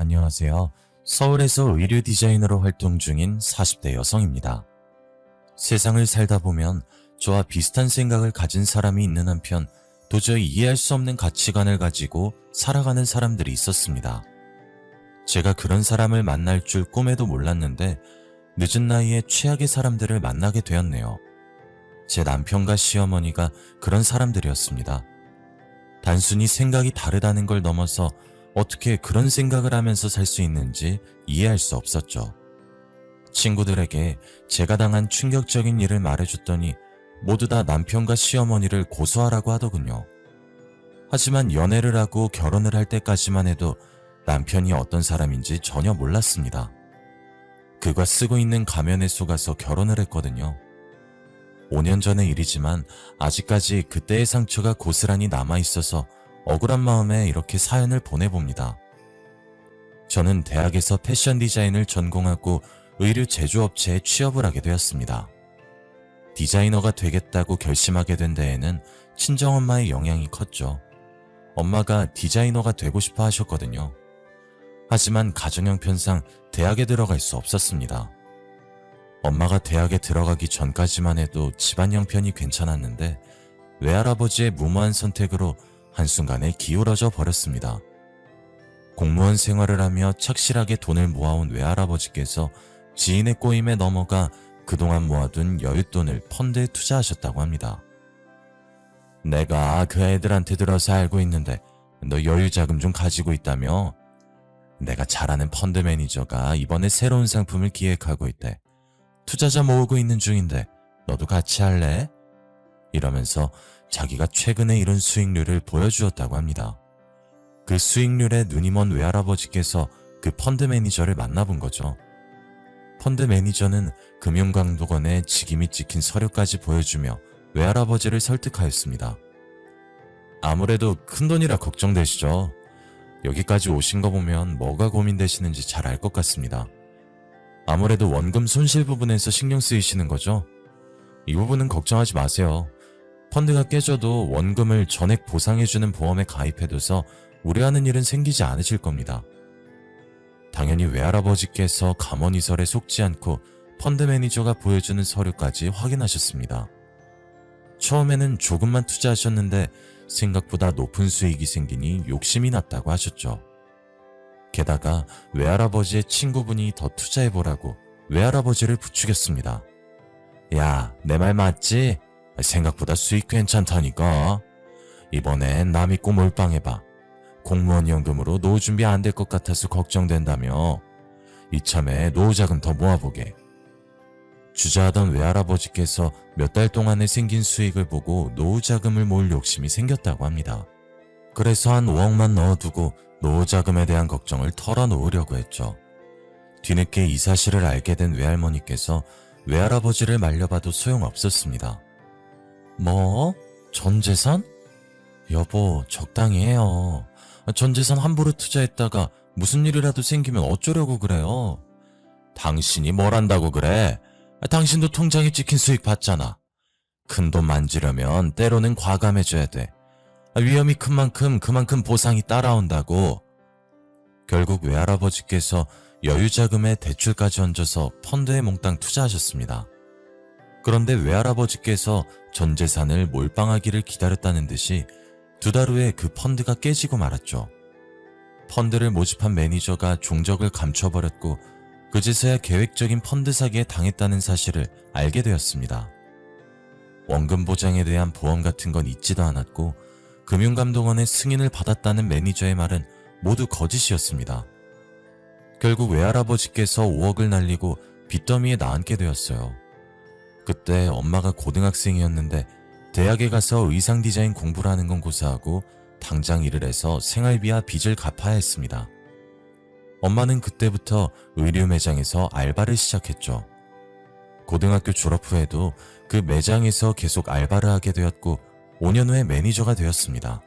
안녕하세요. 서울에서 의류 디자이너로 활동 중인 40대 여성입니다. 세상을 살다 보면 저와 비슷한 생각을 가진 사람이 있는 한편 도저히 이해할 수 없는 가치관을 가지고 살아가는 사람들이 있었습니다. 제가 그런 사람을 만날 줄 꿈에도 몰랐는데 늦은 나이에 최악의 사람들을 만나게 되었네요. 제 남편과 시어머니가 그런 사람들이었습니다. 단순히 생각이 다르다는 걸 넘어서 어떻게 그런 생각을 하면서 살 수 있는지 이해할 수 없었죠. 친구들에게 제가 당한 충격적인 일을 말해줬더니 모두 다 남편과 시어머니를 고소하라고 하더군요. 하지만 연애를 하고 결혼을 할 때까지만 해도 남편이 어떤 사람인지 전혀 몰랐습니다. 그가 쓰고 있는 가면에 속아서 결혼을 했거든요. 5년 전의 일이지만 아직까지 그때의 상처가 고스란히 남아있어서 억울한 마음에 이렇게 사연을 보내봅니다. 저는 대학에서 패션 디자인을 전공하고 의류 제조업체에 취업을 하게 되었습니다. 디자이너가 되겠다고 결심하게 된 데에는 친정엄마의 영향이 컸죠. 엄마가 디자이너가 되고 싶어 하셨거든요. 하지만 가정 형편상 대학에 들어갈 수 없었습니다. 엄마가 대학에 들어가기 전까지만 해도 집안 형편이 괜찮았는데 외할아버지의 무모한 선택으로 한순간에 기울어져 버렸습니다. 공무원 생활을 하며 착실하게 돈을 모아온 외할아버지께서 지인의 꼬임에 넘어가 그동안 모아둔 여윳돈을 펀드에 투자하셨다고 합니다. 내가 그 애들한테 들어서 알고 있는데 너 여유자금 좀 가지고 있다며? 내가 잘 아는 펀드 매니저가 이번에 새로운 상품을 기획하고 있대. 투자자 모으고 있는 중인데 너도 같이 할래? 이러면서 자기가 최근에 이룬 수익률을 보여주었다고 합니다. 그 수익률에 눈이 먼 외할아버지께서 그 펀드 매니저를 만나본 거죠. 펀드 매니저는 금융감독원에 직임이 찍힌 서류까지 보여주며 외할아버지를 설득하였습니다. 아무래도 큰돈이라 걱정되시죠? 여기까지 오신 거 보면 뭐가 고민되시는지 잘 알 것 같습니다. 아무래도 원금 손실 부분에서 신경 쓰이시는 거죠? 이 부분은 걱정하지 마세요. 펀드가 깨져도 원금을 전액 보상해주는 보험에 가입해둬서 우려하는 일은 생기지 않으실 겁니다. 당연히 외할아버지께서 감언이설에 속지 않고 펀드 매니저가 보여주는 서류까지 확인하셨습니다. 처음에는 조금만 투자하셨는데 생각보다 높은 수익이 생기니 욕심이 났다고 하셨죠. 게다가 외할아버지의 친구분이 더 투자해보라고 외할아버지를 부추겼습니다. 야, 내 말 맞지? 생각보다 수익 괜찮다니까. 이번엔 나 믿고 몰빵해봐. 공무원 연금으로 노후 준비 안 될 것 같아서 걱정된다며. 이참에 노후자금 더 모아보게. 주저하던 외할아버지께서 몇 달 동안에 생긴 수익을 보고 노후자금을 모을 욕심이 생겼다고 합니다. 그래서 한 5억만 넣어두고 노후자금에 대한 걱정을 털어놓으려고 했죠. 뒤늦게 이 사실을 알게 된 외할머니께서 외할아버지를 말려봐도 소용없었습니다. 뭐? 전재산? 여보, 적당히 해요. 전재산 함부로 투자했다가 무슨 일이라도 생기면 어쩌려고 그래요? 당신이 뭘 한다고 그래? 당신도 통장에 찍힌 수익 받잖아. 큰돈 만지려면 때로는 과감해져야 돼. 위험이 큰 만큼 그만큼 보상이 따라온다고. 결국 외할아버지께서 여유자금에 대출까지 얹어서 펀드에 몽땅 투자하셨습니다. 그런데 외할아버지께서 전 재산을 몰빵하기를 기다렸다는 듯이 2달 후에 그 펀드가 깨지고 말았죠. 펀드를 모집한 매니저가 종적을 감춰버렸고 그제서야 계획적인 펀드 사기에 당했다는 사실을 알게 되었습니다. 원금 보장에 대한 보험 같은 건 있지도 않았고 금융감독원의 승인을 받았다는 매니저의 말은 모두 거짓이었습니다. 결국 외할아버지께서 5억을 날리고 빚더미에 나앉게 되었어요. 그때 엄마가 고등학생이었는데 대학에 가서 의상 디자인 공부를 하는 건 고사하고 당장 일을 해서 생활비와 빚을 갚아야 했습니다. 엄마는 그때부터 의류 매장에서 알바를 시작했죠. 고등학교 졸업 후에도 그 매장에서 계속 알바를 하게 되었고 5년 후에 매니저가 되었습니다.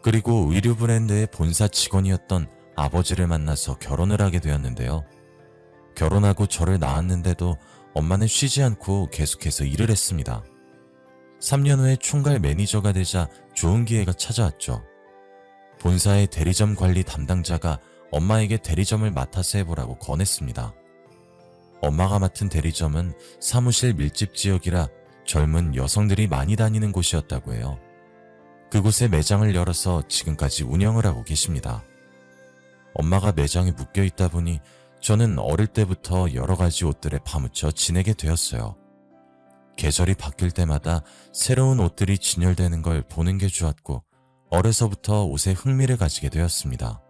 그리고 의류 브랜드의 본사 직원이었던 아버지를 만나서 결혼을 하게 되었는데요. 결혼하고 저를 낳았는데도 엄마는 쉬지 않고 계속해서 일을 했습니다. 3년 후에 총괄 매니저가 되자 좋은 기회가 찾아왔죠. 본사의 대리점 관리 담당자가 엄마에게 대리점을 맡아서 해보라고 권했습니다. 엄마가 맡은 대리점은 사무실 밀집 지역이라 젊은 여성들이 많이 다니는 곳이었다고 해요. 그곳에 매장을 열어서 지금까지 운영을 하고 계십니다. 엄마가 매장에 묶여 있다 보니 저는 어릴 때부터 여러 가지 옷들에 파묻혀 지내게 되었어요. 계절이 바뀔 때마다 새로운 옷들이 진열되는 걸 보는 게 좋았고 어려서부터 옷에 흥미를 가지게 되었습니다.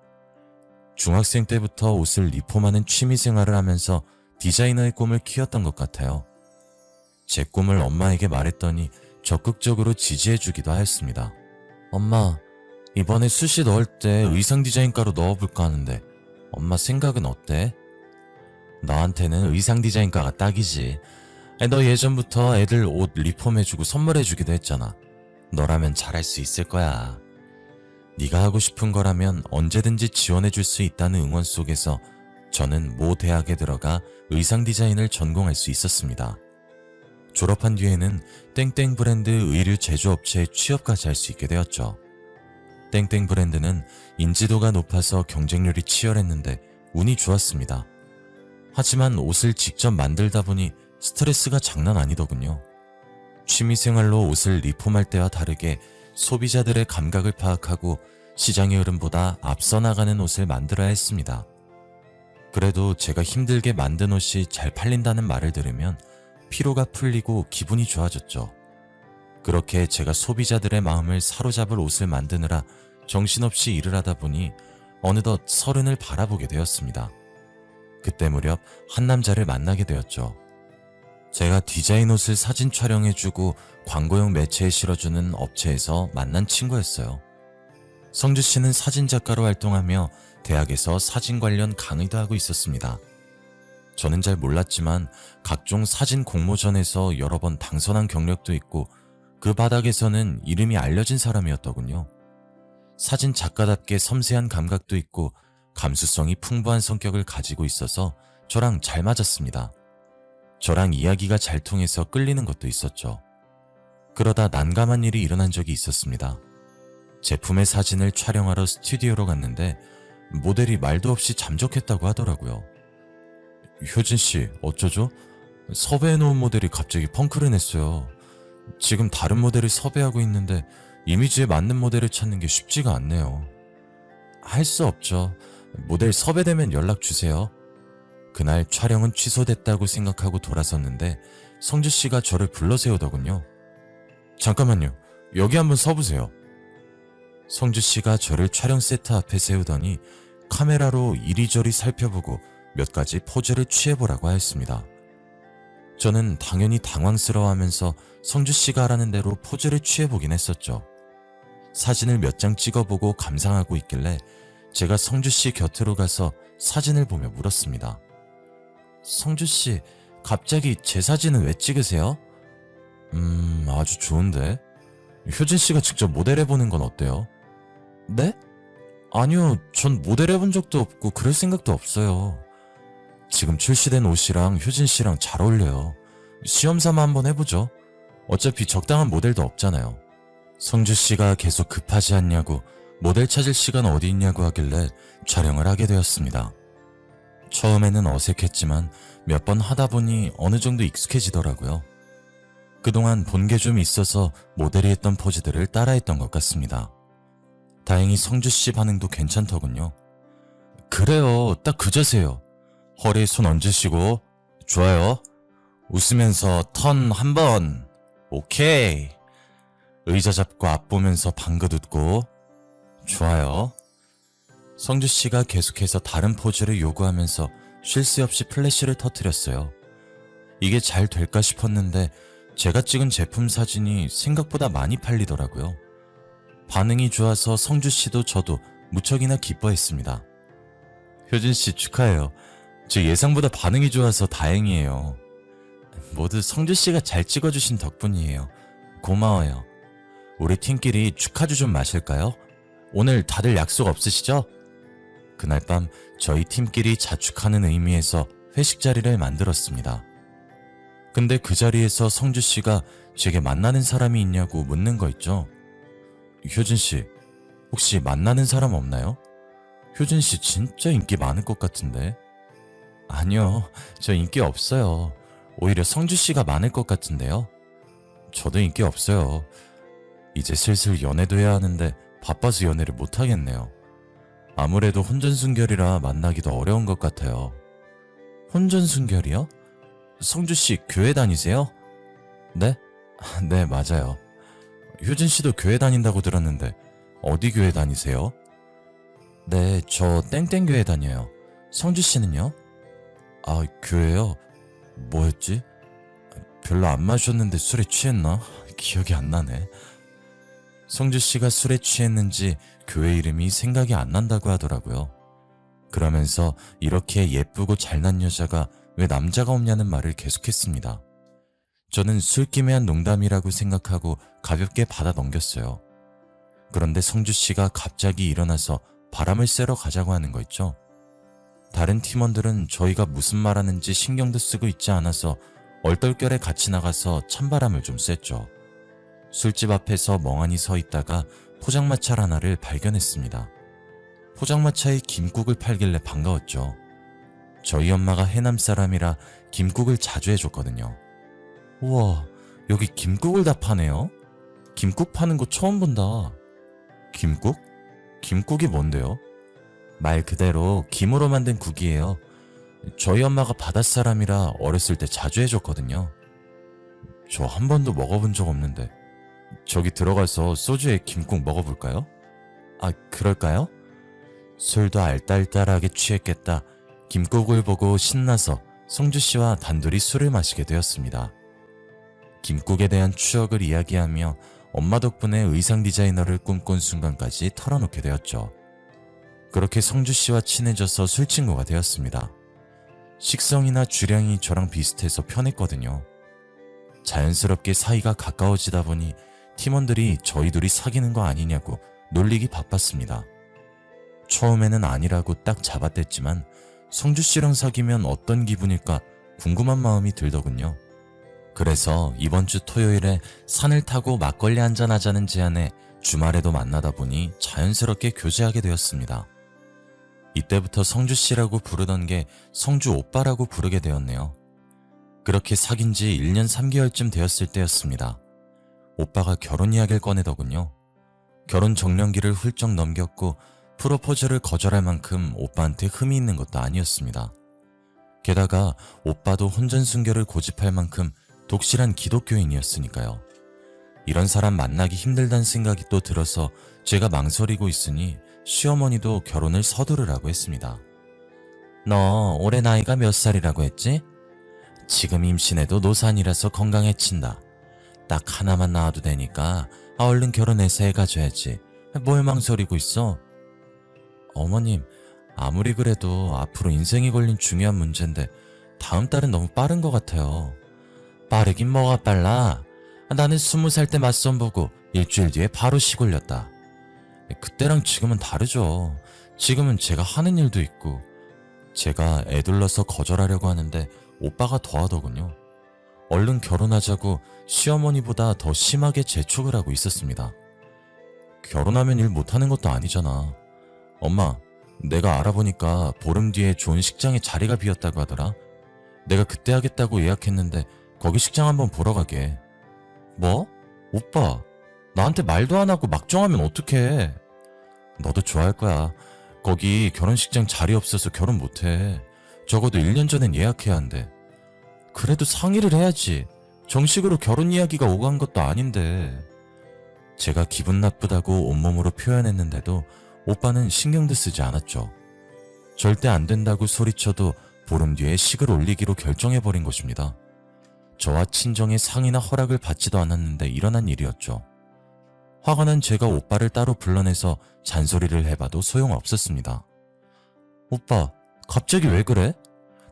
중학생 때부터 옷을 리폼하는 취미 생활을 하면서 디자이너의 꿈을 키웠던 것 같아요. 제 꿈을 엄마에게 말했더니 적극적으로 지지해주기도 하였습니다. 엄마, 이번에 수시 넣을 때 의상 디자인과로 넣어볼까 하는데 엄마 생각은 어때? 너한테는 의상 디자인과가 딱이지. 너 예전부터 애들 옷 리폼해주고 선물해주기도 했잖아. 너라면 잘할 수 있을 거야. 네가 하고 싶은 거라면 언제든지 지원해줄 수 있다는 응원 속에서 저는 모 대학에 들어가 의상 디자인을 전공할 수 있었습니다. 졸업한 뒤에는 땡땡 브랜드 의류 제조업체에 취업까지 할 수 있게 되었죠. 땡땡 브랜드는 인지도가 높아서 경쟁률이 치열했는데 운이 좋았습니다. 하지만 옷을 직접 만들다 보니 스트레스가 장난 아니더군요. 취미생활로 옷을 리폼할 때와 다르게 소비자들의 감각을 파악하고 시장의 흐름보다 앞서 나가는 옷을 만들어야 했습니다. 그래도 제가 힘들게 만든 옷이 잘 팔린다는 말을 들으면 피로가 풀리고 기분이 좋아졌죠. 그렇게 제가 소비자들의 마음을 사로잡을 옷을 만드느라 정신없이 일을 하다 보니 어느덧 30을 바라보게 되었습니다. 그때 무렵 한 남자를 만나게 되었죠. 제가 디자인 옷을 사진 촬영해주고 광고용 매체에 실어주는 업체에서 만난 친구였어요. 성주 씨는 사진작가로 활동하며 대학에서 사진 관련 강의도 하고 있었습니다. 저는 잘 몰랐지만 각종 사진 공모전에서 여러 번 당선한 경력도 있고 그 바닥에서는 이름이 알려진 사람이었더군요. 사진 작가답게 섬세한 감각도 있고 감수성이 풍부한 성격을 가지고 있어서 저랑 잘 맞았습니다. 저랑 이야기가 잘 통해서 끌리는 것도 있었죠. 그러다 난감한 일이 일어난 적이 있었습니다. 제품의 사진을 촬영하러 스튜디오로 갔는데 모델이 말도 없이 잠적했다고 하더라고요. 효진씨, 어쩌죠? 섭외해놓은 모델이 갑자기 펑크를 냈어요. 지금 다른 모델을 섭외하고 있는데 이미지에 맞는 모델을 찾는 게 쉽지가 않네요. 할 수 없죠. 모델 섭외되면 연락 주세요. 그날 촬영은 취소됐다고 생각하고 돌아섰는데 성주씨가 저를 불러 세우더군요. 잠깐만요. 여기 한번 서보세요. 성주씨가 저를 촬영 세트 앞에 세우더니 카메라로 이리저리 살펴보고 몇 가지 포즈를 취해보라고 하였습니다. 저는 당연히 당황스러워하면서 성주씨가 하라는 대로 포즈를 취해보긴 했었죠. 사진을 몇 장 찍어보고 감상하고 있길래 제가 성주씨 곁으로 가서 사진을 보며 물었습니다. 성주씨, 갑자기 제 사진은 왜 찍으세요? 아주 좋은데. 효진씨가 직접 모델해보는 건 어때요? 네? 아니요, 전 모델해본 적도 없고 그럴 생각도 없어요. 지금 출시된 옷이랑 효진씨랑 잘 어울려요. 시험삼아 한번 해보죠. 어차피 적당한 모델도 없잖아요. 성주씨가 계속 급하지 않냐고 모델 찾을 시간 어디 있냐고 하길래 촬영을 하게 되었습니다. 처음에는 어색했지만 몇 번 하다 보니 어느 정도 익숙해지더라고요. 그동안 본 게 좀 있어서 모델이 했던 포즈들을 따라했던 것 같습니다. 다행히 성주씨 반응도 괜찮더군요. 그래요, 딱 그 자세요. 허리에 손 얹으시고, 좋아요. 웃으면서 턴 한 번. 오케이. 의자 잡고 앞 보면서 방긋 웃고, 좋아요. 성주씨가 계속해서 다른 포즈를 요구하면서 쉴 새 없이 플래시를 터뜨렸어요. 이게 잘 될까 싶었는데 제가 찍은 제품 사진이 생각보다 많이 팔리더라고요. 반응이 좋아서 성주씨도 저도 무척이나 기뻐했습니다. 효진씨 축하해요. 제 예상보다 반응이 좋아서 다행이에요. 모두 성주씨가 잘 찍어주신 덕분이에요. 고마워요. 우리 팀끼리 축하주 좀 마실까요? 오늘 다들 약속 없으시죠? 그날 밤 저희 팀끼리 자축하는 의미에서 회식 자리를 만들었습니다. 근데 그 자리에서 성주씨가 제게 만나는 사람이 있냐고 묻는 거 있죠? 효진씨, 혹시 만나는 사람 없나요? 효진 씨 진짜 인기 많을 것 같은데. 아니요, 저 인기 없어요. 오히려 성주 씨가 많을 것 같은데요. 저도 인기 없어요. 이제 슬슬 연애도 해야 하는데 바빠서 연애를 못 하겠네요. 아무래도 혼전순결이라 만나기도 어려운 것 같아요. 혼전순결이요? 성주 씨 교회 다니세요? 네? 네, 맞아요. 효진 씨도 교회 다닌다고 들었는데 어디 교회 다니세요? 네, 저 땡땡교회 다녀요. 성주 씨는요? 아, 교회요? 뭐였지? 별로 안 마셨는데 술에 취했나? 기억이 안 나네. 성주 씨가 술에 취했는지 교회 이름이 생각이 안 난다고 하더라고요. 그러면서 이렇게 예쁘고 잘난 여자가 왜 남자가 없냐는 말을 계속했습니다. 저는 술김에 한 농담이라고 생각하고 가볍게 받아 넘겼어요. 그런데 성주 씨가 갑자기 일어나서 바람을 쐬러 가자고 하는 거 있죠? 다른 팀원들은 저희가 무슨 말하는지 신경도 쓰고 있지 않아서 얼떨결에 같이 나가서 찬바람을 좀 쐈죠. 술집 앞에서 멍하니 서 있다가 포장마차 하나를 발견했습니다. 포장마차에 김국을 팔길래 반가웠죠. 저희 엄마가 해남 사람이라 김국을 자주 해줬거든요. 우와, 여기 김국을 다 파네요? 김국 파는 거 처음 본다. 김국? 김국이 뭔데요? 말 그대로 김으로 만든 국이에요. 저희 엄마가 바닷사람이라 어렸을 때 자주 해줬거든요. 저 한 번도 먹어본 적 없는데 저기 들어가서 소주에 김국 먹어볼까요? 아, 그럴까요? 술도 알딸딸하게 취했겠다. 김국을 보고 신나서 성주씨와 단둘이 술을 마시게 되었습니다. 김국에 대한 추억을 이야기하며 엄마 덕분에 의상 디자이너를 꿈꾼 순간까지 털어놓게 되었죠. 그렇게 성주씨와 친해져서 술친구가 되었습니다. 식성이나 주량이 저랑 비슷해서 편했거든요. 자연스럽게 사이가 가까워지다 보니 팀원들이 저희 둘이 사귀는 거 아니냐고 놀리기 바빴습니다. 처음에는 아니라고 딱 잡아댔지만 성주씨랑 사귀면 어떤 기분일까 궁금한 마음이 들더군요. 그래서 이번 주 토요일에 산을 타고 막걸리 한잔하자는 제안에 주말에도 만나다 보니 자연스럽게 교제하게 되었습니다. 이때부터 성주씨라고 부르던 게 성주 오빠라고 부르게 되었네요. 그렇게 사귄 지 1년 3개월쯤 되었을 때였습니다. 오빠가 결혼 이야기를 꺼내더군요. 결혼 정년기를 훌쩍 넘겼고 프로포즈를 거절할 만큼 오빠한테 흠이 있는 것도 아니었습니다. 게다가 오빠도 혼전순결을 고집할 만큼 독실한 기독교인이었으니까요. 이런 사람 만나기 힘들다는 생각이 또 들어서 제가 망설이고 있으니 시어머니도 결혼을 서두르라고 했습니다. 너 올해 나이가 몇 살이라고 했지? 지금 임신해도 노산이라서 건강해친다. 딱 하나만 낳아도 되니까 얼른 결혼해서 애 가져야지. 뭘 망설이고 있어? 어머님, 아무리 그래도 앞으로 인생이 걸린 중요한 문제인데 다음 달은 너무 빠른 것 같아요. 빠르긴 뭐가 빨라? 나는 20살 때 맞선 보고 일주일 뒤에 바로 시 올렸다. 그때랑 지금은 다르죠. 지금은 제가 하는 일도 있고. 제가 애둘러서 거절하려고 하는데 오빠가 더 하더군요. 얼른 결혼하자고 시어머니보다 더 심하게 재촉을 하고 있었습니다. 결혼하면 일 못하는 것도 아니잖아. 엄마, 내가 알아보니까 보름 뒤에 좋은 식장에 자리가 비었다고 하더라. 내가 그때 하겠다고 예약했는데 거기 식장 한번 보러 가게. 뭐? 오빠, 나한테 말도 안 하고 막 정하면 어떡해. 너도 좋아할 거야. 거기 결혼식장 자리 없어서 결혼 못해. 적어도 1년 전엔 예약해야 한대. 그래도 상의를 해야지. 정식으로 결혼 이야기가 오간 것도 아닌데. 제가 기분 나쁘다고 온몸으로 표현했는데도 오빠는 신경도 쓰지 않았죠. 절대 안 된다고 소리쳐도 보름 뒤에 식을 올리기로 결정해버린 것입니다. 저와 친정의 상의나 허락을 받지도 않았는데 일어난 일이었죠. 화가 난 제가 오빠를 따로 불러내서 잔소리를 해봐도 소용없었습니다. 오빠, 갑자기 왜 그래?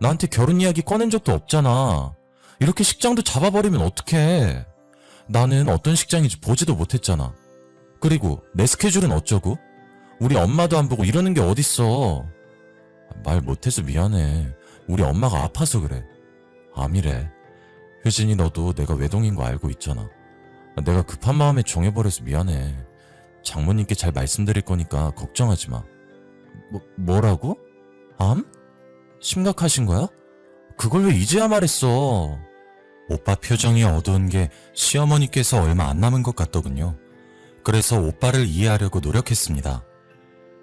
나한테 결혼 이야기 꺼낸 적도 없잖아. 이렇게 식장도 잡아버리면 어떡해. 나는 어떤 식장인지 보지도 못했잖아. 그리고 내 스케줄은 어쩌고? 우리 엄마도 안 보고 이러는 게 어딨어. 말 못해서 미안해. 우리 엄마가 아파서 그래. 암이래. 효진이, 너도 내가 외동인 거 알고 있잖아. 내가 급한 마음에 정해버려서 미안해. 장모님께 잘 말씀드릴 거니까 걱정하지 마. 뭐라고? 암? 심각하신 거야? 그걸 왜 이제야 말했어? 오빠 표정이 어두운 게 시어머니께서 얼마 안 남은 것 같더군요. 그래서 오빠를 이해하려고 노력했습니다.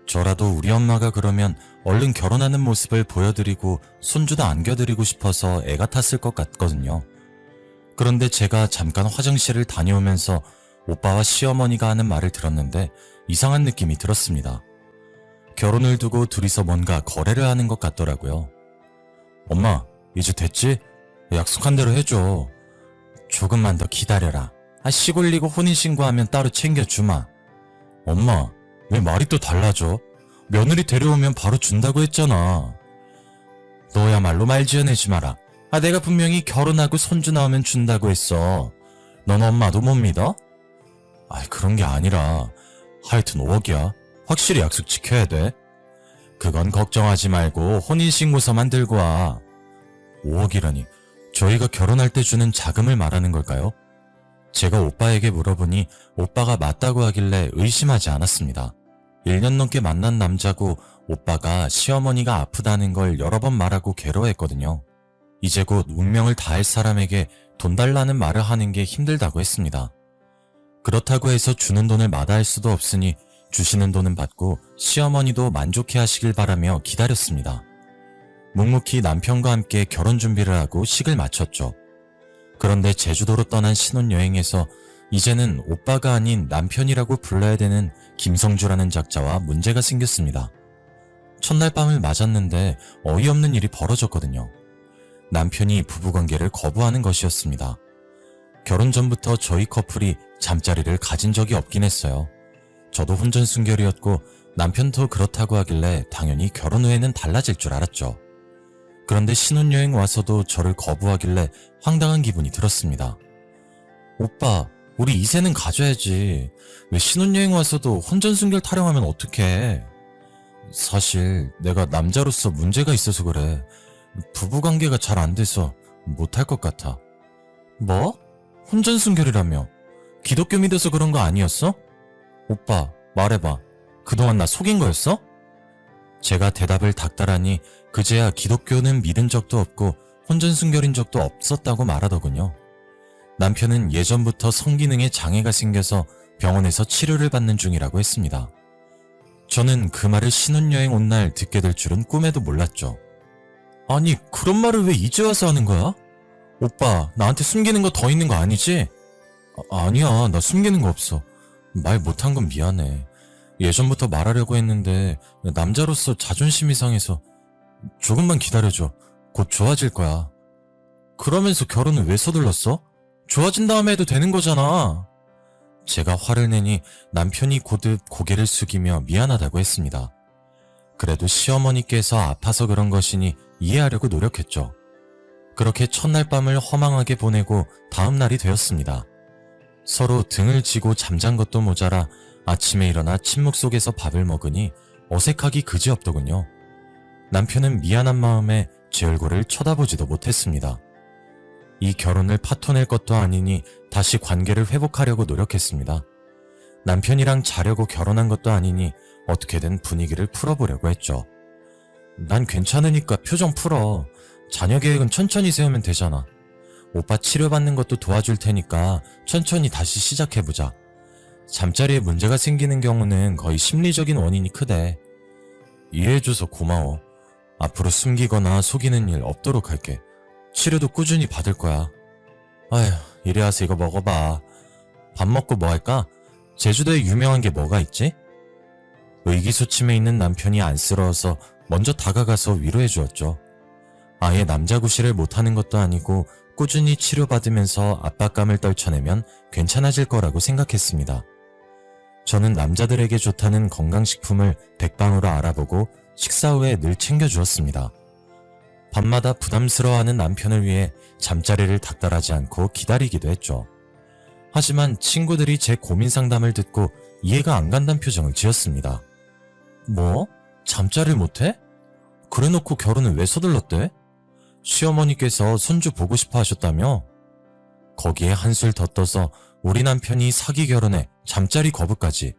저라도 우리 엄마가 그러면 얼른 결혼하는 모습을 보여드리고 손주도 안겨드리고 싶어서 애가 탔을 것 같거든요. 그런데 제가 잠깐 화장실을 다녀오면서 오빠와 시어머니가 하는 말을 들었는데 이상한 느낌이 들었습니다. 결혼을 두고 둘이서 뭔가 거래를 하는 것 같더라고요. 엄마, 이제 됐지? 약속한 대로 해줘. 조금만 더 기다려라. 씨 골리고 혼인신고하면 따로 챙겨주마. 엄마, 왜 말이 또 달라져? 며느리 데려오면 바로 준다고 했잖아. 너야말로 말 지어내지 마라. 내가 분명히 결혼하고 손주 나오면 준다고 했어. 넌 엄마도 못 믿어? 그런 게 아니라 하여튼 5억이야. 확실히 약속 지켜야 돼. 그건 걱정하지 말고 혼인신고서만 들고 와. 5억이라니 저희가 결혼할 때 주는 자금을 말하는 걸까요? 제가 오빠에게 물어보니 오빠가 맞다고 하길래 의심하지 않았습니다. 1년 넘게 만난 남자고 오빠가 시어머니가 아프다는 걸 여러 번 말하고 괴로워했거든요. 이제 곧 운명을 다할 사람에게 돈 달라는 말을 하는 게 힘들다고 했습니다. 그렇다고 해서 주는 돈을 마다할 수도 없으니 주시는 돈은 받고 시어머니도 만족해 하시길 바라며 기다렸습니다. 묵묵히 남편과 함께 결혼 준비를 하고 식을 마쳤죠. 그런데 제주도로 떠난 신혼여행에서 이제는 오빠가 아닌 남편이라고 불러야 되는 김성주라는 작자와 문제가 생겼습니다. 첫날 밤을 맞았는데 어이없는 일이 벌어졌거든요. 남편이 부부관계를 거부하는 것이었습니다. 결혼 전부터 저희 커플이 잠자리를 가진 적이 없긴 했어요. 저도 혼전순결이었고 남편도 그렇다고 하길래 당연히 결혼 후에는 달라질 줄 알았죠. 그런데 신혼여행 와서도 저를 거부하길래 황당한 기분이 들었습니다. 오빠, 우리 이세는 가져야지. 왜 신혼여행 와서도 혼전순결 타령하면 어떡해? 사실 내가 남자로서 문제가 있어서 그래. 부부관계가 잘 안 돼서 못할 것 같아. 뭐? 혼전순결이라며? 기독교 믿어서 그런 거 아니었어? 오빠, 말해봐. 그동안 나 속인 거였어? 제가 대답을 닥달하니 그제야 기독교는 믿은 적도 없고 혼전순결인 적도 없었다고 말하더군요. 남편은 예전부터 성기능에 장애가 생겨서 병원에서 치료를 받는 중이라고 했습니다. 저는 그 말을 신혼여행 온 날 듣게 될 줄은 꿈에도 몰랐죠. 아니, 그런 말을 왜 이제 와서 하는 거야? 오빠, 나한테 숨기는 거 더 있는 거 아니지? 아니야, 나 숨기는 거 없어. 말 못한 건 미안해. 예전부터 말하려고 했는데 남자로서 자존심이 상해서. 조금만 기다려줘. 곧 좋아질 거야. 그러면서 결혼을 왜 서둘렀어? 좋아진 다음에 해도 되는 거잖아. 제가 화를 내니 남편이 고듭 고개를 숙이며 미안하다고 했습니다. 그래도 시어머니께서 아파서 그런 것이니 이해하려고 노력했죠. 그렇게 첫날 밤을 허망하게 보내고 다음 날이 되었습니다. 서로 등을 지고 잠잔 것도 모자라 아침에 일어나 침묵 속에서 밥을 먹으니 어색하기 그지없더군요. 남편은 미안한 마음에 제 얼굴을 쳐다보지도 못했습니다. 이 결혼을 파토낼 것도 아니니 다시 관계를 회복하려고 노력했습니다. 남편이랑 자려고 결혼한 것도 아니니 어떻게든 분위기를 풀어보려고 했죠. 난 괜찮으니까 표정 풀어. 자녀 계획은 천천히 세우면 되잖아. 오빠 치료받는 것도 도와줄 테니까 천천히 다시 시작해보자. 잠자리에 문제가 생기는 경우는 거의 심리적인 원인이 크대. 이해해줘서 고마워. 앞으로 숨기거나 속이는 일 없도록 할게. 치료도 꾸준히 받을 거야. 아휴, 이리 와서 이거 먹어봐. 밥 먹고 뭐 할까? 제주도에 유명한 게 뭐가 있지? 의기소침해 있는 남편이 안쓰러워서 먼저 다가가서 위로해 주었죠. 아예 남자구실을 못하는 것도 아니고 꾸준히 치료받으면서 압박감을 떨쳐내면 괜찮아질 거라고 생각했습니다. 저는 남자들에게 좋다는 건강식품을 백방으로 알아보고 식사 후에 늘 챙겨주었습니다. 밤마다 부담스러워하는 남편을 위해 잠자리를 닥달하지 않고 기다리기도 했죠. 하지만 친구들이 제 고민 상담을 듣고 이해가 안 간다는 표정을 지었습니다. 뭐? 잠자리를 못해? 그래놓고 결혼을 왜 서둘렀대? 시어머니께서 손주 보고 싶어 하셨다며? 거기에 한술 더 떠서 우리 남편이 사기 결혼에 잠자리 거부까지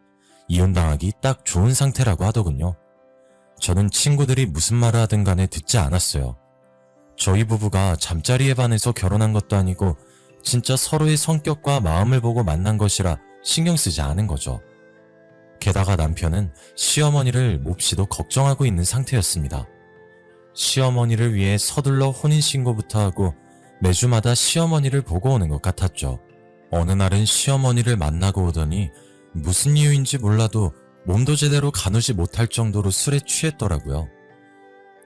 이혼당하기 딱 좋은 상태라고 하더군요. 저는 친구들이 무슨 말을 하든 간에 듣지 않았어요. 저희 부부가 잠자리에 반해서 결혼한 것도 아니고 진짜 서로의 성격과 마음을 보고 만난 것이라 신경 쓰지 않은 거죠. 게다가 남편은 시어머니를 몹시도 걱정하고 있는 상태였습니다. 시어머니를 위해 서둘러 혼인신고부터 하고 매주마다 시어머니를 보고 오는 것 같았죠. 어느 날은 시어머니를 만나고 오더니 무슨 이유인지 몰라도 몸도 제대로 가누지 못할 정도로 술에 취했더라고요.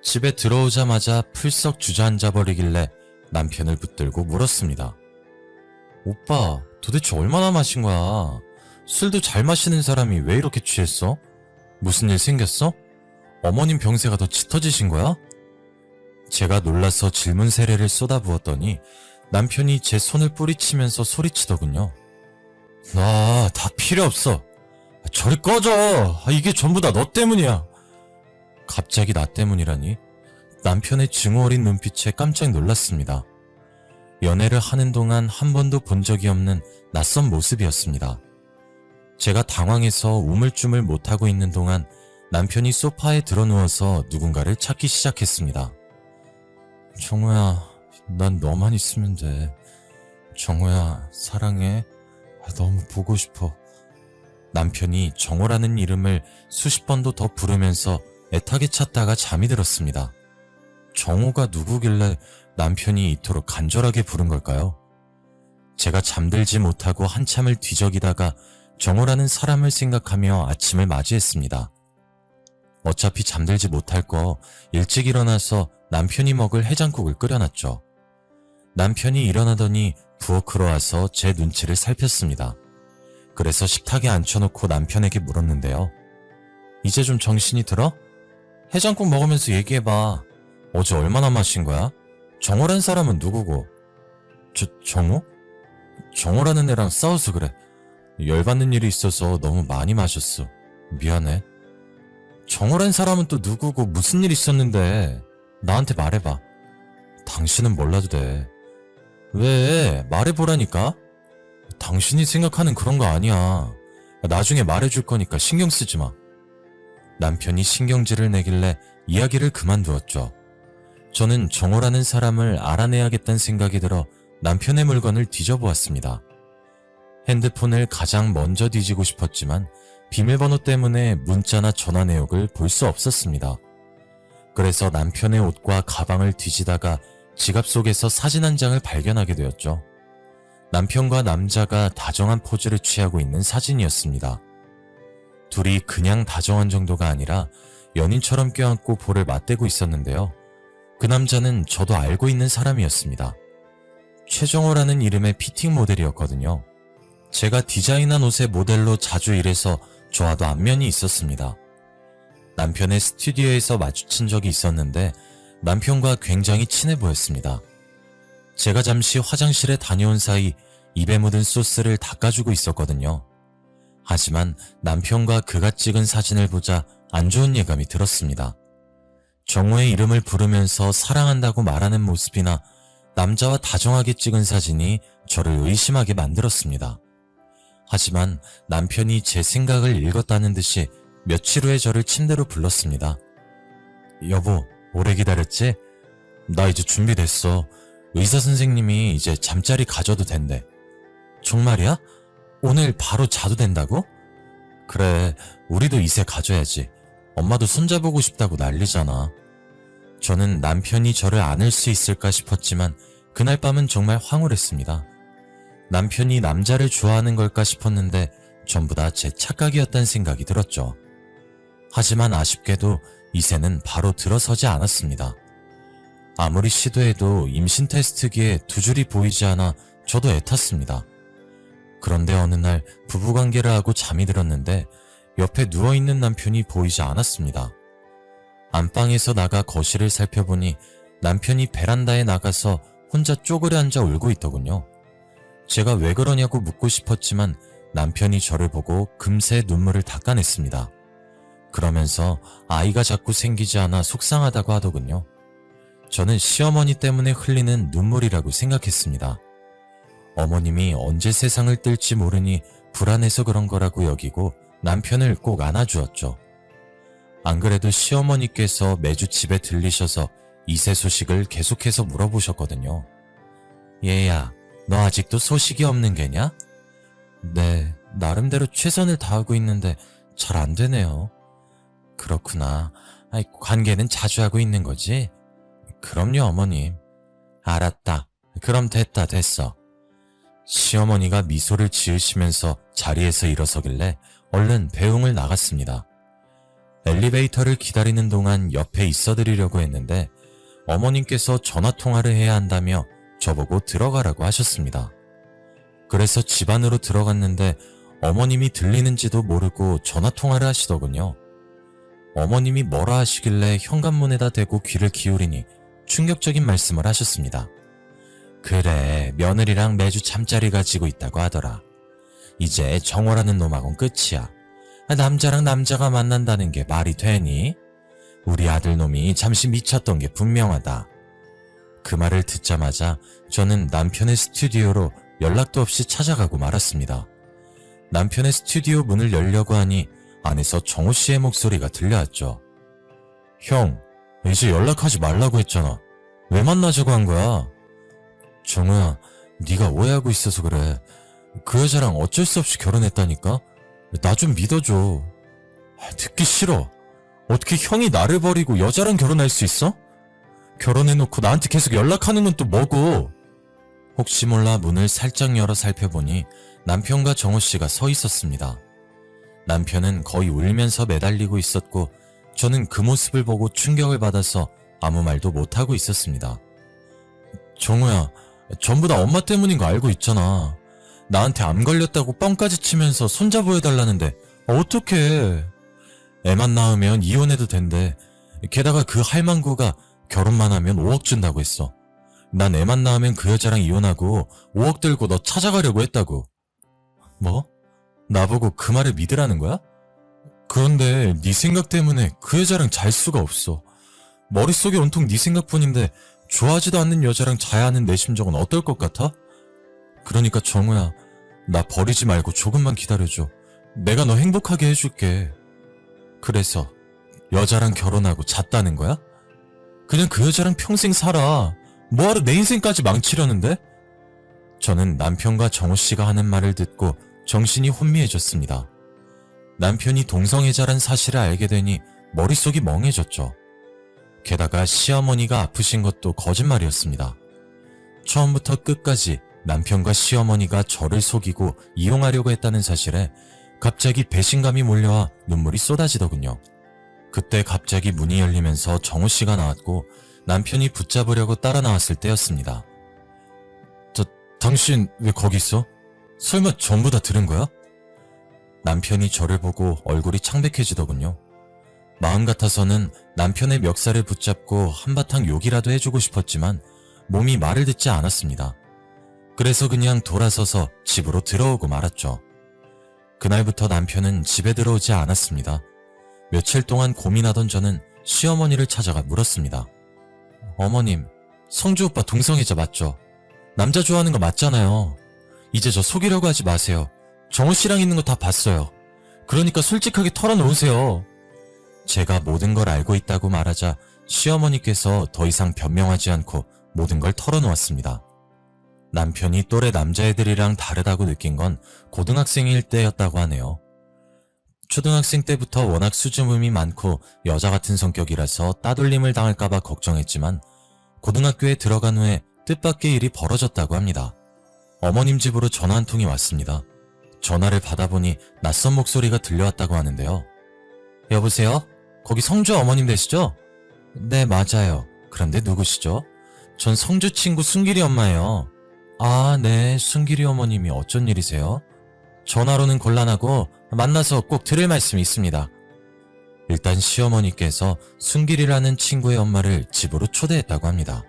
집에 들어오자마자 풀썩 주저앉아 버리길래 남편을 붙들고 물었습니다. 오빠, 도대체 얼마나 마신 거야? 술도 잘 마시는 사람이 왜 이렇게 취했어? 무슨 일 생겼어? 어머님 병세가 더 짙어지신 거야? 제가 놀라서 질문 세례를 쏟아부었더니 남편이 제 손을 뿌리치면서 소리치더군요. 나 다 필요 없어. 저리 꺼져. 이게 전부 다 너 때문이야. 갑자기 나 때문이라니? 남편의 증오 어린 눈빛에 깜짝 놀랐습니다. 연애를 하는 동안 한 번도 본 적이 없는 낯선 모습이었습니다. 제가 당황해서 우물쭈물 못하고 있는 동안 남편이 소파에 드러누워서 누군가를 찾기 시작했습니다. 정우야, 난 너만 있으면 돼. 정우야, 사랑해. 너무 보고 싶어. 남편이 정우라는 이름을 수십 번도 더 부르면서 애타게 찾다가 잠이 들었습니다. 정우가 누구길래 남편이 이토록 간절하게 부른 걸까요? 제가 잠들지 못하고 한참을 뒤적이다가 정우라는 사람을 생각하며 아침을 맞이했습니다. 어차피 잠들지 못할 거 일찍 일어나서 남편이 먹을 해장국을 끓여놨죠. 남편이 일어나더니 부엌으로 와서 제 눈치를 살폈습니다. 그래서 식탁에 앉혀놓고 남편에게 물었는데요. 이제 좀 정신이 들어? 해장국 먹으면서 얘기해봐. 어제 얼마나 마신 거야? 정호란 사람은 누구고? 정호? 정호라는 애랑 싸워서 그래. 열받는 일이 있어서 너무 많이 마셨어. 미안해. 정호란 사람은 또 누구고 무슨 일 있었는데? 나한테 말해봐. 당신은 몰라도 돼. 왜? 말해보라니까? 당신이 생각하는 그런 거 아니야. 나중에 말해줄 거니까 신경 쓰지 마. 남편이 신경질을 내길래 이야기를 그만두었죠. 저는 정호라는 사람을 알아내야겠다는 생각이 들어 남편의 물건을 뒤져보았습니다. 핸드폰을 가장 먼저 뒤지고 싶었지만 비밀번호 때문에 문자나 전화 내역을 볼 수 없었습니다. 그래서 남편의 옷과 가방을 뒤지다가 지갑 속에서 사진 한 장을 발견하게 되었죠. 남편과 남자가 다정한 포즈를 취하고 있는 사진이었습니다. 둘이 그냥 다정한 정도가 아니라 연인처럼 껴안고 볼을 맞대고 있었는데요. 그 남자는 저도 알고 있는 사람이었습니다. 최정호라는 이름의 피팅 모델이었거든요. 제가 디자인한 옷의 모델로 자주 일해서 저와도 안면이 있었습니다. 남편의 스튜디오에서 마주친 적이 있었는데 남편과 굉장히 친해 보였습니다. 제가 잠시 화장실에 다녀온 사이 입에 묻은 소스를 닦아주고 있었거든요. 하지만 남편과 그가 찍은 사진을 보자 안 좋은 예감이 들었습니다. 정우의 이름을 부르면서 사랑한다고 말하는 모습이나 남자와 다정하게 찍은 사진이 저를 의심하게 만들었습니다. 하지만 남편이 제 생각을 읽었다는 듯이 며칠 후에 저를 침대로 불렀습니다. 여보, 오래 기다렸지? 나 이제 준비됐어. 의사 선생님이 이제 잠자리 가져도 된대. 정말이야? 오늘 바로 자도 된다고? 그래, 우리도 이제 가져야지. 엄마도 손잡고 싶다고 난리잖아. 저는 남편이 저를 안을 수 있을까 싶었지만 그날 밤은 정말 황홀했습니다. 남편이 남자를 좋아하는 걸까 싶었는데 전부 다 제 착각이었다는 생각이 들었죠. 하지만 아쉽게도 이새는 바로 들어서지 않았습니다. 아무리 시도해도 임신 테스트기에 두 줄이 보이지 않아 저도 애탔습니다. 그런데 어느 날 부부관계를 하고 잠이 들었는데 옆에 누워있는 남편이 보이지 않았습니다. 안방에서 나가 거실을 살펴보니 남편이 베란다에 나가서 혼자 쪼그려 앉아 울고 있더군요. 제가 왜 그러냐고 묻고 싶었지만 남편이 저를 보고 금세 눈물을 닦아냈습니다. 그러면서 아이가 자꾸 생기지 않아 속상하다고 하더군요. 저는 시어머니 때문에 흘리는 눈물이라고 생각했습니다. 어머님이 언제 세상을 뜰지 모르니 불안해서 그런 거라고 여기고 남편을 꼭 안아주었죠. 안 그래도 시어머니께서 매주 집에 들리셔서 이세 소식을 계속해서 물어보셨거든요. 얘야, 너 아직도 소식이 없는 게냐? 네, 나름대로 최선을 다하고 있는데 잘 안 되네요. 그렇구나. 아이, 관계는 자주 하고 있는 거지? 그럼요, 어머님. 알았다. 그럼 됐어. 시어머니가 미소를 지으시면서 자리에서 일어서길래 얼른 배웅을 나갔습니다. 엘리베이터를 기다리는 동안 옆에 있어드리려고 했는데 어머님께서 전화통화를 해야 한다며 저보고 들어가라고 하셨습니다. 그래서 집 안으로 들어갔는데 어머님이 들리는지도 모르고 전화통화를 하시더군요. 어머님이 뭐라 하시길래 현관문에다 대고 귀를 기울이니 충격적인 말씀을 하셨습니다. 그래, 며느리랑 매주 잠자리 가지고 있다고 하더라. 이제 정호라는 놈하고는 끝이야. 남자랑 남자가 만난다는 게 말이 되니? 우리 아들놈이 잠시 미쳤던 게 분명하다. 그 말을 듣자마자 저는 남편의 스튜디오로 연락도 없이 찾아가고 말았습니다. 남편의 스튜디오 문을 열려고 하니 안에서 정호 씨의 목소리가 들려왔죠. 형, 이제 연락하지 말라고 했잖아. 왜 만나자고 한 거야? 정우야, 네가 오해하고 있어서 그래. 그 여자랑 어쩔 수 없이 결혼했다니까? 나 좀 믿어줘. 듣기 싫어. 어떻게 형이 나를 버리고 여자랑 결혼할 수 있어? 결혼해놓고 나한테 계속 연락하는 건 또 뭐고? 혹시 몰라 문을 살짝 열어 살펴보니 남편과 정호 씨가 서 있었습니다. 남편은 거의 울면서 매달리고 있었고 저는 그 모습을 보고 충격을 받아서 아무 말도 못하고 있었습니다. 정우야, 전부 다 엄마 때문인 거 알고 있잖아. 나한테 암 걸렸다고 뻥까지 치면서 손잡아 해달라는데 어떡해. 애만 낳으면 이혼해도 된대. 게다가 그 할망구가 결혼만 하면 5억 준다고 했어. 난 애만 낳으면 그 여자랑 이혼하고 5억 들고 너 찾아가려고 했다고. 뭐? 나보고 그 말을 믿으라는 거야? 그런데 네 생각 때문에 그 여자랑 잘 수가 없어. 머릿속에 온통 네 생각뿐인데 좋아하지도 않는 여자랑 자야 하는 내 심정은 어떨 것 같아? 그러니까 정우야, 나 버리지 말고 조금만 기다려줘. 내가 너 행복하게 해줄게. 그래서 여자랑 결혼하고 잤다는 거야? 그냥 그 여자랑 평생 살아. 뭐하러 내 인생까지 망치려는데? 저는 남편과 정호 씨가 하는 말을 듣고 정신이 혼미해졌습니다. 남편이 동성애자란 사실을 알게 되니 머릿속이 멍해졌죠. 게다가 시어머니가 아프신 것도 거짓말이었습니다. 처음부터 끝까지 남편과 시어머니가 저를 속이고 이용하려고 했다는 사실에 갑자기 배신감이 몰려와 눈물이 쏟아지더군요. 그때 갑자기 문이 열리면서 정호 씨가 나왔고 남편이 붙잡으려고 따라 나왔을 때였습니다. 당신 왜 거기 있어? 설마 전부 다 들은 거야? 남편이 저를 보고 얼굴이 창백해지더군요. 마음 같아서는 남편의 멱살을 붙잡고 한바탕 욕이라도 해주고 싶었지만 몸이 말을 듣지 않았습니다. 그래서 그냥 돌아서서 집으로 들어오고 말았죠. 그날부터 남편은 집에 들어오지 않았습니다. 며칠 동안 고민하던 저는 시어머니를 찾아가 물었습니다. 어머님, 성주 오빠 동성애자 맞죠? 남자 좋아하는 거 맞잖아요. 이제 저 속이려고 하지 마세요. 정호 씨랑 있는 거 다 봤어요. 그러니까 솔직하게 털어놓으세요. 제가 모든 걸 알고 있다고 말하자 시어머니께서 더 이상 변명하지 않고 모든 걸 털어놓았습니다. 남편이 또래 남자애들이랑 다르다고 느낀 건 고등학생일 때였다고 하네요. 초등학생 때부터 워낙 수줍음이 많고 여자 같은 성격이라서 따돌림을 당할까봐 걱정했지만 고등학교에 들어간 후에 뜻밖의 일이 벌어졌다고 합니다. 어머님 집으로 전화 한 통이 왔습니다. 전화를 받아보니 낯선 목소리가 들려왔다고 하는데요. 여보세요? 거기 성주 어머님 되시죠? 네, 맞아요. 그런데 누구시죠? 전 성주 친구 순길이 엄마예요. 아, 네, 순길이 어머님이 어쩐 일이세요? 전화로는 곤란하고 만나서 꼭 드릴 말씀이 있습니다. 일단 시어머니께서 순길이라는 친구의 엄마를 집으로 초대했다고 합니다.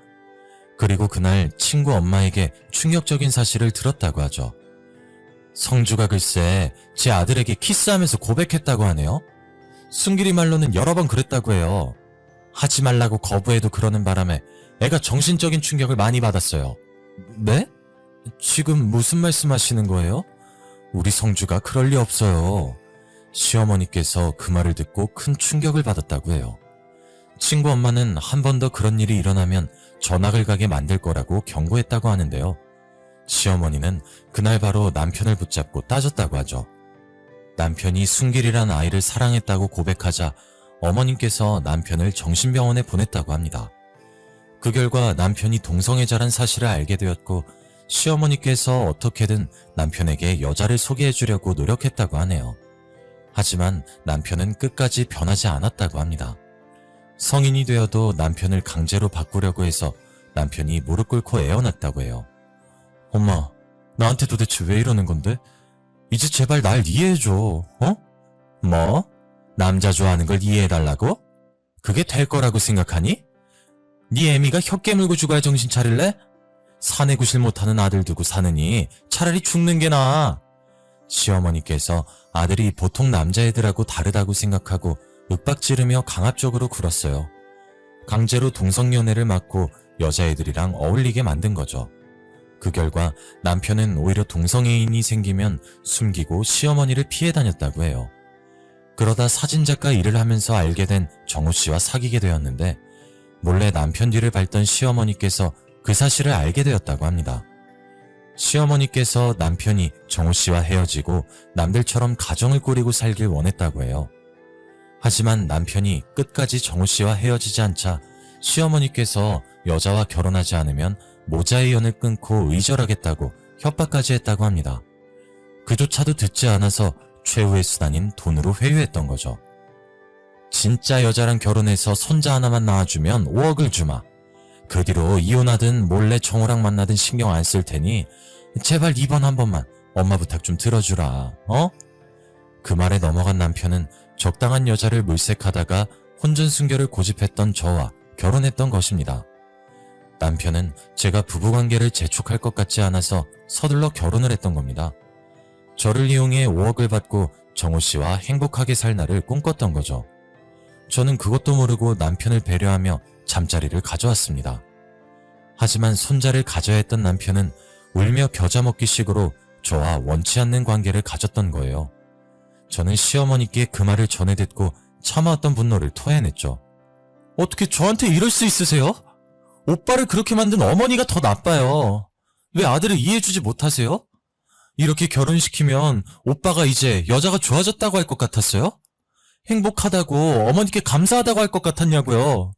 그리고 그날 친구 엄마에게 충격적인 사실을 들었다고 하죠. 성주가 글쎄 제 아들에게 키스하면서 고백했다고 하네요. 순길이 말로는 여러 번 그랬다고 해요. 하지 말라고 거부해도 그러는 바람에 애가 정신적인 충격을 많이 받았어요. 네? 지금 무슨 말씀하시는 거예요? 우리 성주가 그럴 리 없어요. 시어머니께서 그 말을 듣고 큰 충격을 받았다고 해요. 친구 엄마는 한 번 더 그런 일이 일어나면 전학을 가게 만들 거라고 경고했다고 하는데요. 시어머니는 그날 바로 남편을 붙잡고 따졌다고 하죠. 남편이 순길이란 아이를 사랑했다고 고백하자 어머님께서 남편을 정신병원에 보냈다고 합니다. 그 결과 남편이 동성애자란 사실을 알게 되었고 시어머니께서 어떻게든 남편에게 여자를 소개해주려고 노력했다고 하네요. 하지만 남편은 끝까지 변하지 않았다고 합니다. 성인이 되어도 남편을 강제로 바꾸려고 해서 남편이 무릎 꿇고 애원했다고 해요. 엄마, 나한테 도대체 왜 이러는 건데? 이제 제발 날 이해해줘, 어? 뭐? 남자 좋아하는 걸 이해해달라고? 그게 될 거라고 생각하니? 네 애미가 혀 깨물고 죽어야 정신 차릴래? 사내 구실 못하는 아들 두고 사느니 차라리 죽는 게 나아. 시어머니께서 아들이 보통 남자애들하고 다르다고 생각하고 윽박지르며 강압적으로 굴었어요. 강제로 동성연애를 막고 여자애들이랑 어울리게 만든 거죠. 그 결과 남편은 오히려 동성애인이 생기면 숨기고 시어머니를 피해 다녔다고 해요. 그러다 사진작가 일을 하면서 알게 된 정우 씨와 사귀게 되었는데 몰래 남편 뒤를 밟던 시어머니께서 그 사실을 알게 되었다고 합니다. 시어머니께서 남편이 정우 씨와 헤어지고 남들처럼 가정을 꾸리고 살길 원했다고 해요. 하지만 남편이 끝까지 정우 씨와 헤어지지 않자 시어머니께서 여자와 결혼하지 않으면 모자의 연을 끊고 의절하겠다고 협박까지 했다고 합니다. 그조차도 듣지 않아서 최후의 수단인 돈으로 회유했던 거죠. 진짜 여자랑 결혼해서 손자 하나만 낳아주면 5억을 주마. 그 뒤로 이혼하든 몰래 정우랑 만나든 신경 안 쓸 테니 제발 이번 한 번만 엄마 부탁 좀 들어주라. 어? 그 말에 넘어간 남편은 적당한 여자를 물색하다가 혼전순결을 고집했던 저와 결혼했던 것입니다. 남편은 제가 부부관계를 재촉할 것 같지 않아서 서둘러 결혼을 했던 겁니다. 저를 이용해 5억을 받고 정우 씨와 행복하게 살 날을 꿈꿨던 거죠. 저는 그것도 모르고 남편을 배려하며 잠자리를 가져왔습니다. 하지만 손자를 가져야 했던 남편은 울며 겨자 먹기 식으로 저와 원치 않는 관계를 가졌던 거예요. 저는 시어머니께 그 말을 전해 듣고 참아왔던 분노를 토해냈죠. 어떻게 저한테 이럴 수 있으세요? 오빠를 그렇게 만든 어머니가 더 나빠요. 왜 아들을 이해해주지 못하세요? 이렇게 결혼시키면 오빠가 이제 여자가 좋아졌다고 할 것 같았어요? 행복하다고 어머니께 감사하다고 할 것 같았냐고요.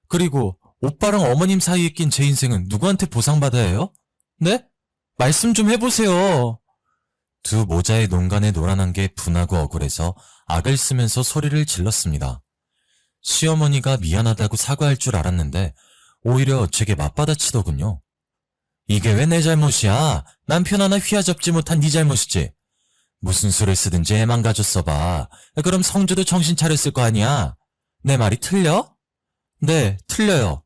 그리고 오빠랑 어머님 사이에 낀 제 인생은 누구한테 보상받아야 해요? 네? 말씀 좀 해보세요. 두 모자의 농간에 놀아난 게 분하고 억울해서 악을 쓰면서 소리를 질렀습니다. 시어머니가 미안하다고 사과할 줄 알았는데 오히려 제게 맞받아치더군요. 이게 왜 내 잘못이야? 남편 하나 휘어잡지 못한 네 잘못이지. 무슨 수를 쓰든지 애만 가졌어봐. 그럼 성주도 정신 차렸을 거 아니야? 내 말이 틀려? 네, 틀려요.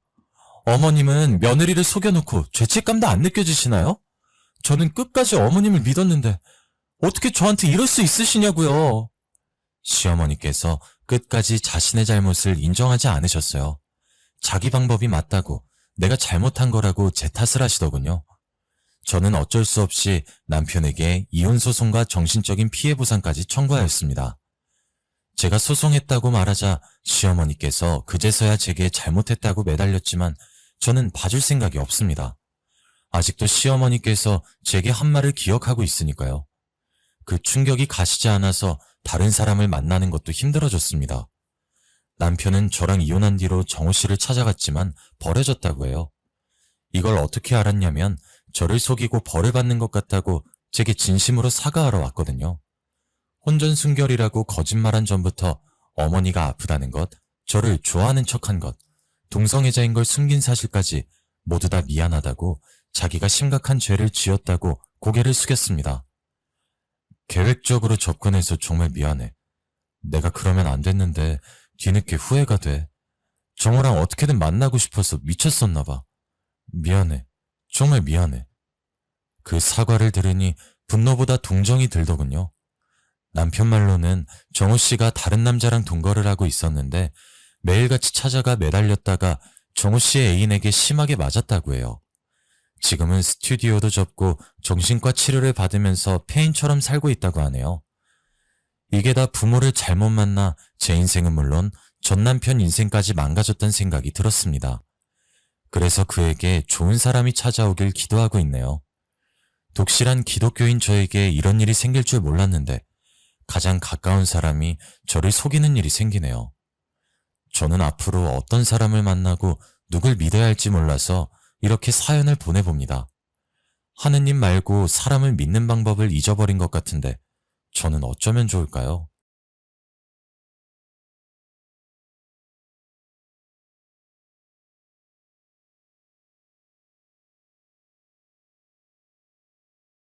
어머님은 며느리를 속여놓고 죄책감도 안 느껴지시나요? 저는 끝까지 어머님을 믿었는데 어떻게 저한테 이럴 수 있으시냐고요. 시어머니께서 끝까지 자신의 잘못을 인정하지 않으셨어요. 자기 방법이 맞다고 내가 잘못한 거라고 제 탓을 하시더군요. 저는 어쩔 수 없이 남편에게 이혼소송과 정신적인 피해보상까지 청구하였습니다. 제가 소송했다고 말하자 시어머니께서 그제서야 제게 잘못했다고 매달렸지만 저는 봐줄 생각이 없습니다. 아직도 시어머니께서 제게 한 말을 기억하고 있으니까요. 그 충격이 가시지 않아서 다른 사람을 만나는 것도 힘들어졌습니다. 남편은 저랑 이혼한 뒤로 정우 씨를 찾아갔지만 버려졌다고 해요. 이걸 어떻게 알았냐면 저를 속이고 벌을 받는 것 같다고 제게 진심으로 사과하러 왔거든요. 혼전순결이라고 거짓말한 전부터 어머니가 아프다는 것, 저를 좋아하는 척한 것, 동성애자인 걸 숨긴 사실까지 모두 다 미안하다고 자기가 심각한 죄를 지었다고 고개를 숙였습니다. 계획적으로 접근해서 정말 미안해. 내가 그러면 안 됐는데 뒤늦게 후회가 돼. 정우랑 어떻게든 만나고 싶어서 미쳤었나 봐. 미안해. 정말 미안해. 그 사과를 들으니 분노보다 동정이 들더군요. 남편 말로는 정우 씨가 다른 남자랑 동거를 하고 있었는데 매일같이 찾아가 매달렸다가 정우 씨의 애인에게 심하게 맞았다고 해요. 지금은 스튜디오도 접고 정신과 치료를 받으면서 폐인처럼 살고 있다고 하네요. 이게 다 부모를 잘못 만나 제 인생은 물론 전 남편 인생까지 망가졌다는 생각이 들었습니다. 그래서 그에게 좋은 사람이 찾아오길 기도하고 있네요. 독실한 기독교인 저에게 이런 일이 생길 줄 몰랐는데 가장 가까운 사람이 저를 속이는 일이 생기네요. 저는 앞으로 어떤 사람을 만나고 누굴 믿어야 할지 몰라서 이렇게 사연을 보내봅니다. 하느님 말고 사람을 믿는 방법을 잊어버린 것 같은데 저는 어쩌면 좋을까요?